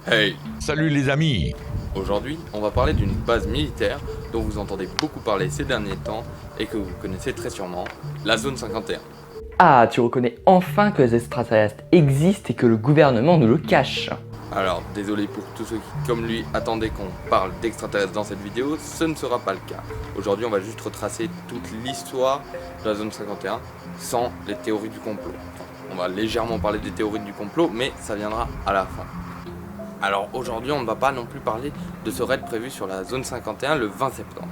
Hey! Salut les amis! Aujourd'hui, on va parler d'une base militaire dont vous entendez beaucoup parler ces derniers temps et que vous connaissez très sûrement, la zone 51. Ah, tu reconnais enfin que les extraterrestres existent et que le gouvernement nous le cache. Alors, désolé pour tous ceux qui, comme lui, attendaient qu'on parle d'extraterrestres dans cette vidéo, ce ne sera pas le cas. Aujourd'hui, on va juste retracer toute l'histoire de la zone 51 sans les théories du complot. On va légèrement parler des théories du complot, mais ça viendra à la fin. Alors aujourd'hui, on ne va pas non plus parler de ce raid prévu sur la zone 51 le 20 septembre.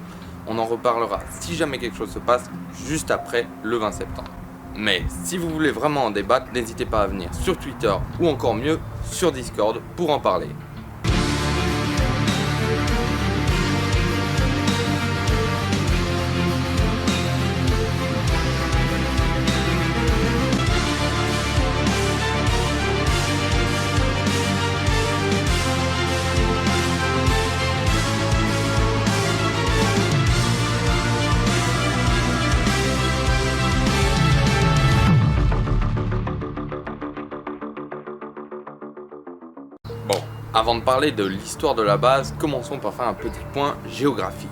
On en reparlera si jamais quelque chose se passe juste après le 20 septembre. Mais si vous voulez vraiment en débattre, n'hésitez pas à venir sur Twitter ou encore mieux sur Discord pour en parler. Bon, avant de parler de l'histoire de la base, commençons par faire un petit point géographique.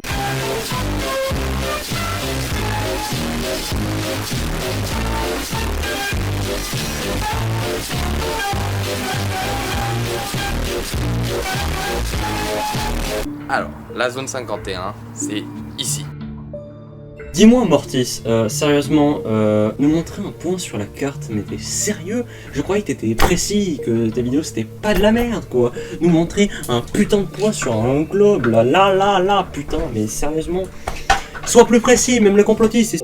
Alors, la zone 51, c'est ici. Dis-moi Mortis, sérieusement, nous montrer un point sur la carte, mais t'es sérieux? Je croyais que t'étais précis, que tes vidéos c'était pas de la merde quoi. Nous montrer un putain de point sur un globe, là, putain, mais sérieusement. Sois plus précis, même les complotistes, c'est...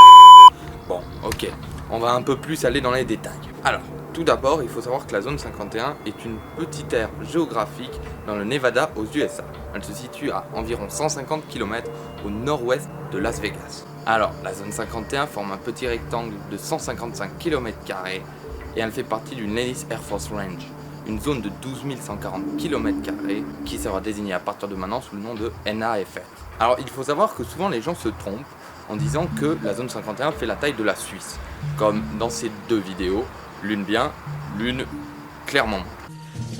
Bon, ok, on va un peu plus aller dans les détails. Alors, tout d'abord, il faut savoir que la zone 51 est une petite aire géographique dans le Nevada aux USA. Elle se situe à environ 150 km au nord-ouest de Las Vegas. Alors, la zone 51 forme un petit rectangle de 155 km² et elle fait partie du Nellis Air Force Range, une zone de 12 140 km² qui sera désignée à partir de maintenant sous le nom de NAFR. Alors, il faut savoir que souvent les gens se trompent en disant que la zone 51 fait la taille de la Suisse, comme dans ces deux vidéos, l'une bien, l'une clairement moins.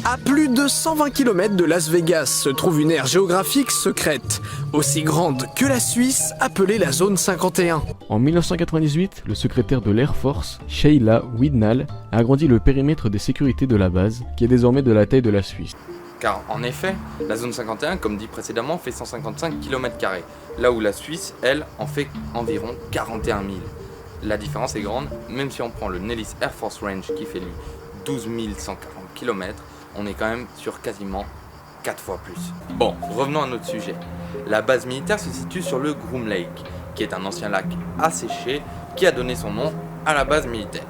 À plus de 120 km de Las Vegas se trouve une aire géographique secrète, aussi grande que la Suisse, appelée la zone 51. En 1998, le secrétaire de l'Air Force, Sheila Widnall, a agrandi le périmètre des sécurités de la base, qui est désormais de la taille de la Suisse. Car en effet, la zone 51, comme dit précédemment, fait 155 km², là où la Suisse, elle, en fait environ 41 000. La différence est grande, même si on prend le Nellis Air Force Range qui fait lui 12 140 km, on est quand même sur quasiment 4 fois plus. Bon, revenons à notre sujet. La base militaire se situe sur le Groom Lake, qui est un ancien lac asséché qui a donné son nom à la base militaire.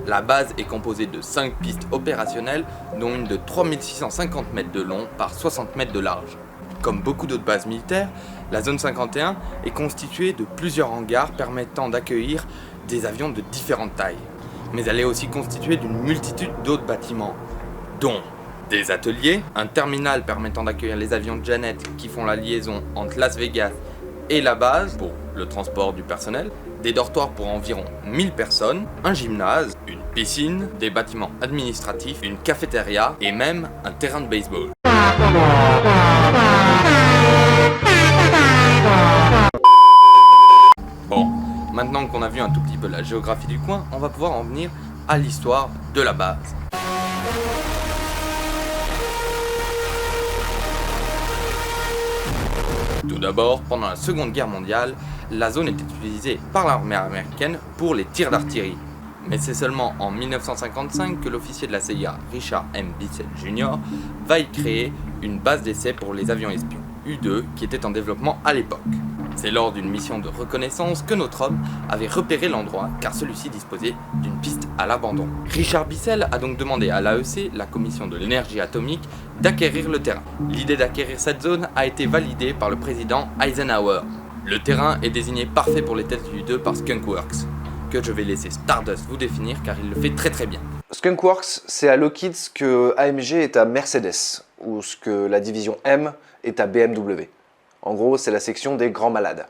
La base est composée de 5 pistes opérationnelles, dont une de 3650 mètres de long par 60 mètres de large. Comme beaucoup d'autres bases militaires, la zone 51 est constituée de plusieurs hangars permettant d'accueillir des avions de différentes tailles. Mais elle est aussi constituée d'une multitude d'autres bâtiments, dont des ateliers, un terminal permettant d'accueillir les avions de Janet qui font la liaison entre Las Vegas et la base pour le transport du personnel, des dortoirs pour environ 1000 personnes, un gymnase, une piscine, des bâtiments administratifs, une cafétéria et même un terrain de baseball. Bon, maintenant qu'on a vu un tout petit peu la géographie du coin, on va pouvoir en venir à l'histoire de la base. Tout d'abord, pendant la Seconde Guerre mondiale, la zone était utilisée par l'armée américaine pour les tirs d'artillerie. Mais c'est seulement en 1955 que l'officier de la CIA, Richard M. Bissell Jr., va y créer une base d'essai pour les avions espions, U-2, qui était en développement à l'époque. C'est lors d'une mission de reconnaissance que notre homme avait repéré l'endroit car celui-ci disposait d'une piste à l'abandon. Richard Bissell a donc demandé à l'AEC, la Commission de l'énergie atomique, d'acquérir le terrain. L'idée d'acquérir cette zone a été validée par le président Eisenhower. Le terrain est désigné parfait pour les tests du U-2 par Skunkworks, que je vais laisser Stardust vous définir car il le fait très bien. Skunkworks, c'est à Lockheed ce que AMG est à Mercedes, ou ce que la division M est à BMW. En gros, c'est la section des grands malades.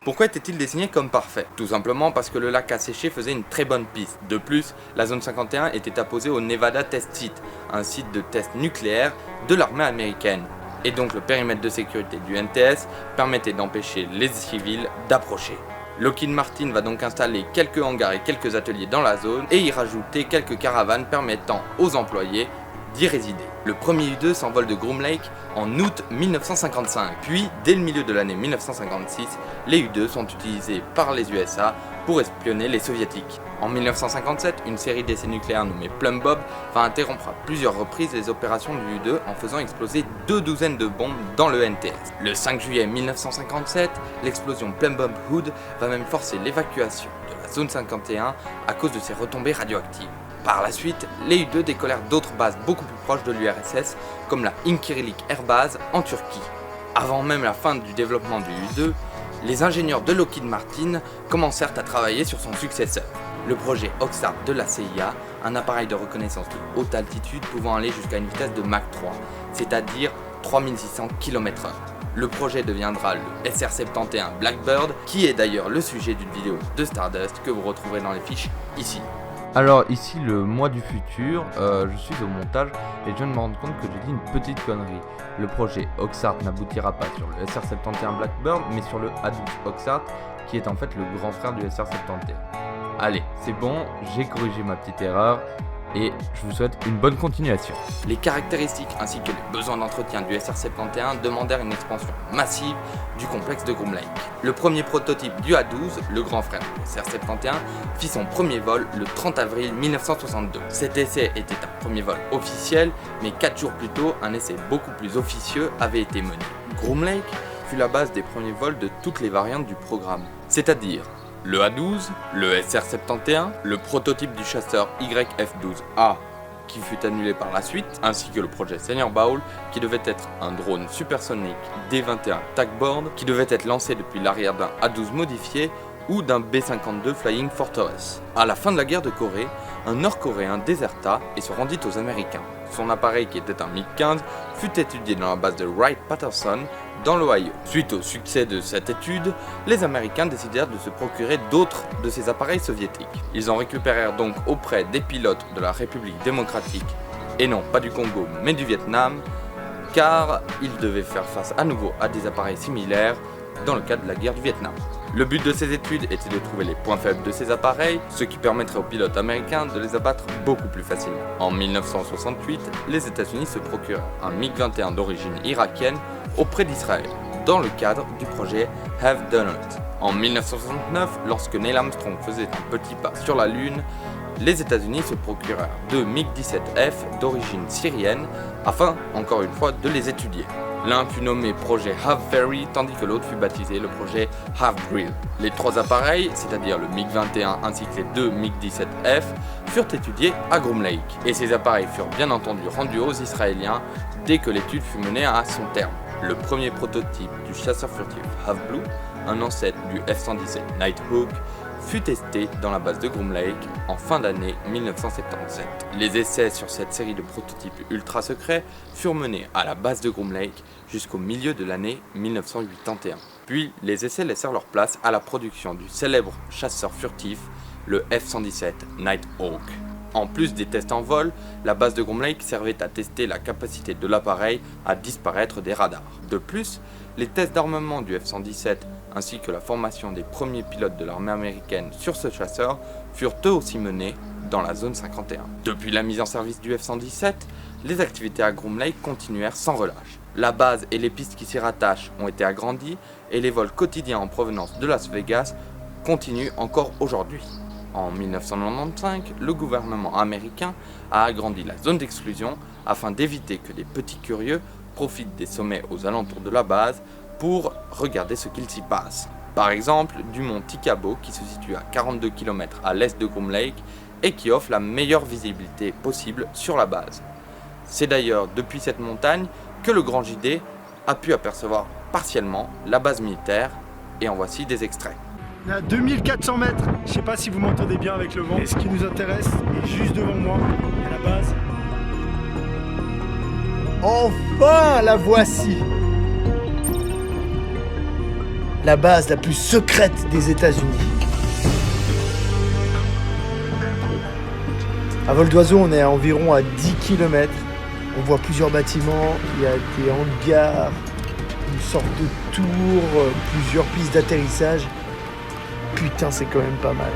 Pourquoi était-il désigné comme parfait? Tout simplement parce que le lac asséché faisait une très bonne piste. De plus, la zone 51 était apposée au Nevada Test Site, un site de test nucléaire de l'armée américaine. Et donc le périmètre de sécurité du NTS permettait d'empêcher les civils d'approcher. Lockheed Martin va donc installer quelques hangars et quelques ateliers dans la zone et y rajouter quelques caravanes permettant aux employés d'y résider. Le premier U-2 s'envole de Groom Lake en août 1955, puis dès le milieu de l'année 1956, les U-2 sont utilisés par les USA pour espionner les soviétiques. En 1957, une série d'essais nucléaires nommée Plum Bob va interrompre à plusieurs reprises les opérations du U-2 en faisant exploser 2 douzaines de bombes dans le NTS. Le 5 juillet 1957, l'explosion Plum Bob Hood va même forcer l'évacuation de la zone 51 à cause de ses retombées radioactives. Par la suite, les U-2 décollèrent d'autres bases beaucoup plus proches de l'URSS, comme la Incirlik Air Base en Turquie. Avant même la fin du développement du U-2, les ingénieurs de Lockheed Martin commencèrent à travailler sur son successeur, le projet Oxart de la CIA, un appareil de reconnaissance de haute altitude pouvant aller jusqu'à une vitesse de Mach 3, c'est-à-dire 3600 km/h. Le projet deviendra le SR-71 Blackbird, qui est d'ailleurs le sujet d'une vidéo de Stardust que vous retrouverez dans les fiches ici. Alors ici le mois du futur, je suis au montage et je viens de me rendre compte que j'ai dit une petite connerie. Le projet Oxart n'aboutira pas sur le SR-71 Blackbird mais sur le A-12 Oxart qui est en fait le grand frère du SR-71. Allez, c'est bon, j'ai corrigé ma petite erreur et je vous souhaite une bonne continuation. Les caractéristiques ainsi que les besoins d'entretien du SR-71 demandèrent une expansion massive du complexe de Groom Lake. Le premier prototype du A-12, le grand frère du SR-71, fit son premier vol le 30 avril 1962. Cet essai était un premier vol officiel, mais 4 jours plus tôt, un essai beaucoup plus officieux avait été mené. Groom Lake fut la base des premiers vols de toutes les variantes du programme, c'est-à-dire le A-12, le SR-71, le prototype du chasseur YF-12A qui fut annulé par la suite, ainsi que le projet Senior Bowl qui devait être un drone supersonique D-21 TACboard qui devait être lancé depuis l'arrière d'un A-12 modifié ou d'un B-52 Flying Fortress. À la fin de la guerre de Corée, un Nord-Coréen déserta et se rendit aux Américains. Son appareil, qui était un MiG-15, fut étudié dans la base de Wright-Patterson dans l'Ohio. Suite au succès de cette étude, les Américains décidèrent de se procurer d'autres de ces appareils soviétiques. Ils en récupérèrent donc auprès des pilotes de la République démocratique, et non pas du Congo mais du Vietnam, car ils devaient faire face à nouveau à des appareils similaires dans le cadre de la guerre du Vietnam. Le but de ces études était de trouver les points faibles de ces appareils, ce qui permettrait aux pilotes américains de les abattre beaucoup plus facilement. En 1968, les États-Unis se procurent un MiG-21 d'origine irakienne auprès d'Israël, dans le cadre du projet Have Done It. En 1969, lorsque Neil Armstrong faisait un petit pas sur la Lune, les États-Unis se procurèrent deux MiG-17F d'origine syrienne afin, encore une fois, de les étudier. L'un fut nommé projet Have Ferry, tandis que l'autre fut baptisé le projet Have Drill. Les trois appareils, c'est-à-dire le MiG-21 ainsi que les deux MiG-17F, furent étudiés à Groom Lake. Et ces appareils furent bien entendu rendus aux Israéliens dès que l'étude fut menée à son terme. Le premier prototype du chasseur furtif Have Blue, un ancêtre du F-117 Nighthawk, fut testé dans la base de Groom Lake en fin d'année 1977. Les essais sur cette série de prototypes ultra secrets furent menés à la base de Groom Lake jusqu'au milieu de l'année 1981. Puis les essais laissèrent leur place à la production du célèbre chasseur furtif, le F-117 Nighthawk. En plus des tests en vol, la base de Groom Lake servait à tester la capacité de l'appareil à disparaître des radars. De plus, les tests d'armement du F-117 ainsi que la formation des premiers pilotes de l'armée américaine sur ce chasseur furent eux aussi menés dans la zone 51. Depuis la mise en service du F-117, les activités à Groom Lake continuèrent sans relâche. La base et les pistes qui s'y rattachent ont été agrandies et les vols quotidiens en provenance de Las Vegas continuent encore aujourd'hui. En 1995, le gouvernement américain a agrandi la zone d'exclusion afin d'éviter que des petits curieux profitent des sommets aux alentours de la base pour regarder ce qu'il s'y passe. Par exemple, du mont Tikabo qui se situe à 42 km à l'est de Groom Lake et qui offre la meilleure visibilité possible sur la base. C'est d'ailleurs depuis cette montagne que le grand JD a pu apercevoir partiellement la base militaire et en voici des extraits. On est à 2400 mètres, je sais pas si vous m'entendez bien avec le vent. Et ce qui nous intéresse est juste devant moi, il y a la base. Enfin, la voici! la base la plus secrète des États-Unis. À vol d'oiseau, on est à environ à 10 km. On voit plusieurs bâtiments, il y a des hangars, une sorte de tour, plusieurs pistes d'atterrissage. Putain, c'est quand même pas mal.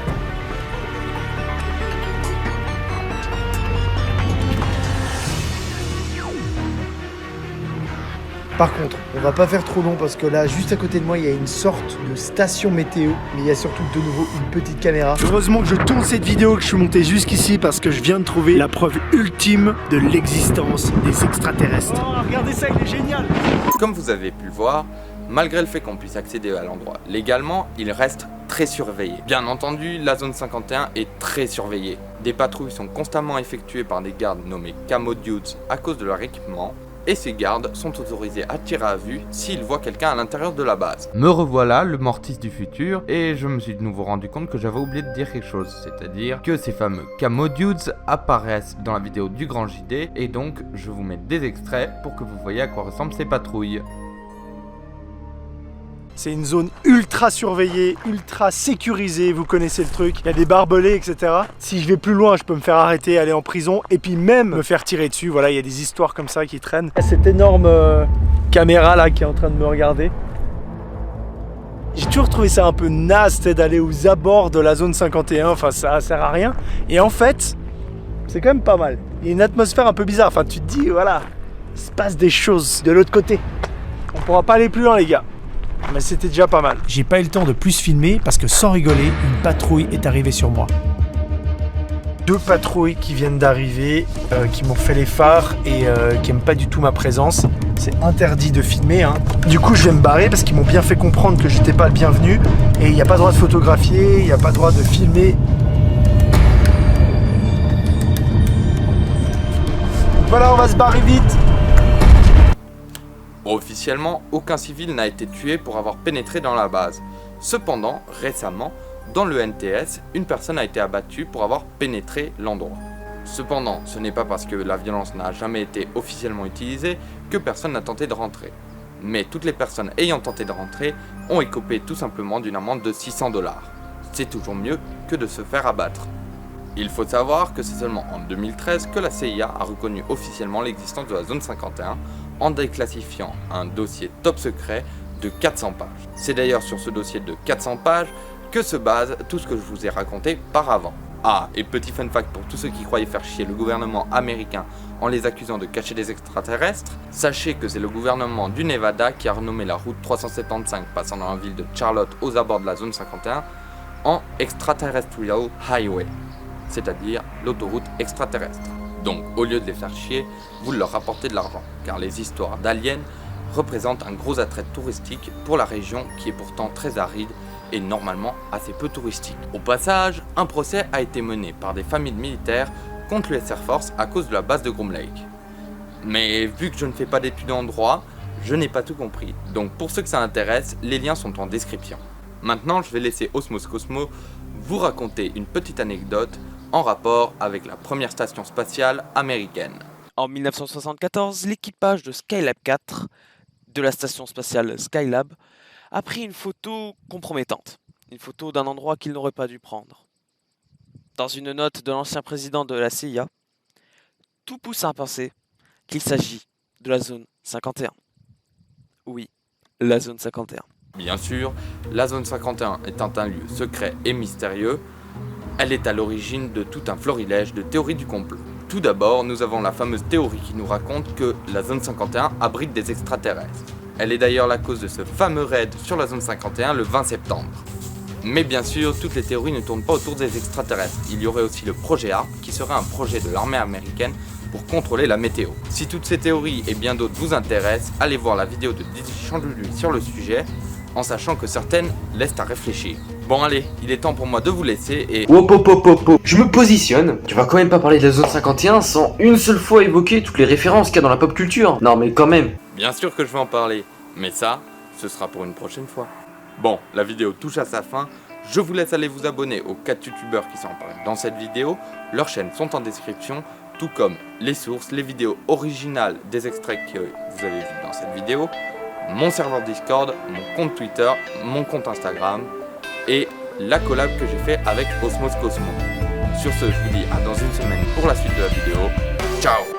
Par contre, on va pas faire trop long parce que là, juste à côté de moi, il y a une sorte de station météo, mais il y a surtout de nouveau une petite caméra. Heureusement que je tourne cette vidéo, que je suis monté jusqu'ici parce que je viens de trouver la preuve ultime de l'existence des extraterrestres. Oh, regardez ça, il est génial! Comme vous avez pu le voir, malgré le fait qu'on puisse accéder à l'endroit légalement, il reste très surveillé. Bien entendu, la zone 51 est très surveillée. Des patrouilles sont constamment effectuées par des gardes nommés Camo Dudes à cause de leur équipement. Et ces gardes sont autorisés à tirer à vue s'ils voient quelqu'un à l'intérieur de la base. Me revoilà, le Mortis du futur, et je me suis de nouveau rendu compte que j'avais oublié de dire quelque chose, c'est-à-dire que ces fameux Camo Dudes apparaissent dans la vidéo du Grand JD, et donc je vous mets des extraits pour que vous voyez à quoi ressemblent ces patrouilles. C'est une zone ultra surveillée, ultra sécurisée, vous connaissez le truc. Il y a des barbelés, etc. Si je vais plus loin, je peux me faire arrêter, aller en prison et puis même me faire tirer dessus. Voilà, il y a des histoires comme ça qui traînent. Cette énorme caméra là qui est en train de me regarder. J'ai toujours trouvé ça un peu naze d'aller aux abords de la zone 51, enfin ça sert à rien. Et en fait, c'est quand même pas mal. Il y a une atmosphère un peu bizarre, enfin tu te dis, voilà, il se passe des choses de l'autre côté. On pourra pas aller plus loin les gars. Mais c'était déjà pas mal. J'ai pas eu le temps de plus filmer parce que sans rigoler, une patrouille est arrivée sur moi. 2 patrouilles qui viennent d'arriver, qui m'ont fait les phares et qui aiment pas du tout ma présence. C'est interdit de filmer, hein. Du coup, je vais me barrer parce qu'ils m'ont bien fait comprendre que j'étais pas le bienvenu et il n'y a pas droit de photographier, il n'y a pas droit de filmer. Voilà, on va se barrer vite. Officiellement, aucun civil n'a été tué pour avoir pénétré dans la base. Cependant, récemment, dans le NTS, une personne a été abattue pour avoir pénétré l'endroit. Cependant, ce n'est pas parce que la violence n'a jamais été officiellement utilisée que personne n'a tenté de rentrer. Mais toutes les personnes ayant tenté de rentrer ont écopé tout simplement d'une amende de 600 $. C'est toujours mieux que de se faire abattre. Il faut savoir que c'est seulement en 2013 que la CIA a reconnu officiellement l'existence de la zone 51 en déclassifiant un dossier top secret de 400 pages. C'est d'ailleurs sur ce dossier de 400 pages que se base tout ce que je vous ai raconté par avant. Ah, et petit fun fact pour tous ceux qui croyaient faire chier le gouvernement américain en les accusant de cacher des extraterrestres, sachez que c'est le gouvernement du Nevada qui a renommé la route 375 passant dans la ville de Charlotte aux abords de la zone 51 en Extraterrestrial Highway, c'est-à-dire l'autoroute extraterrestre. Donc, au lieu de les faire chier, vous leur rapportez de l'argent, car les histoires d'aliens représentent un gros attrait touristique pour la région qui est pourtant très aride et normalement assez peu touristique. Au passage, un procès a été mené par des familles de militaires contre l'US Air Force à cause de la base de Groom Lake. Mais vu que je ne fais pas d'études en droit, je n'ai pas tout compris. Donc pour ceux que ça intéresse, les liens sont en description. Maintenant, je vais laisser Osmos Cosmo vous raconter une petite anecdote en rapport avec la première station spatiale américaine. En 1974, l'équipage de Skylab 4 de la station spatiale Skylab a pris une photo compromettante, une photo d'un endroit qu'il n'aurait pas dû prendre. Dans une note de l'ancien président de la CIA, tout pousse à penser qu'il s'agit de la zone 51. Oui, la zone 51. Bien sûr, la zone 51 étant un lieu secret et mystérieux, elle est à l'origine de tout un florilège de théories du complot. Tout d'abord, nous avons la fameuse théorie qui nous raconte que la zone 51 abrite des extraterrestres. Elle est d'ailleurs la cause de ce fameux raid sur la zone 51 le 20 septembre. Mais bien sûr, toutes les théories ne tournent pas autour des extraterrestres. Il y aurait aussi le projet ARP qui serait un projet de l'armée américaine pour contrôler la météo. Si toutes ces théories et bien d'autres vous intéressent, allez voir la vidéo de Didi Chandulu sur le sujet, en sachant que certaines laissent à réfléchir. Bon allez, il est temps pour moi de vous laisser et... Hop hop hop hop hop, je me positionne. Tu vas quand même pas parler de la zone 51 sans une seule fois évoquer toutes les références qu'il y a dans la pop culture. Non mais quand même. Bien sûr que je vais en parler, mais ça, ce sera pour une prochaine fois. Bon, la vidéo touche à sa fin, je vous laisse aller vous abonner aux 4 youtubeurs qui sont apparus dans cette vidéo. Leurs chaînes sont en description, tout comme les sources, les vidéos originales des extraits que vous avez vus dans cette vidéo. mon serveur Discord, mon compte Twitter, mon compte Instagram et la collab que j'ai fait avec Osmos Cosmo. Sur ce, je vous dis à dans une semaine pour la suite de la vidéo. Ciao!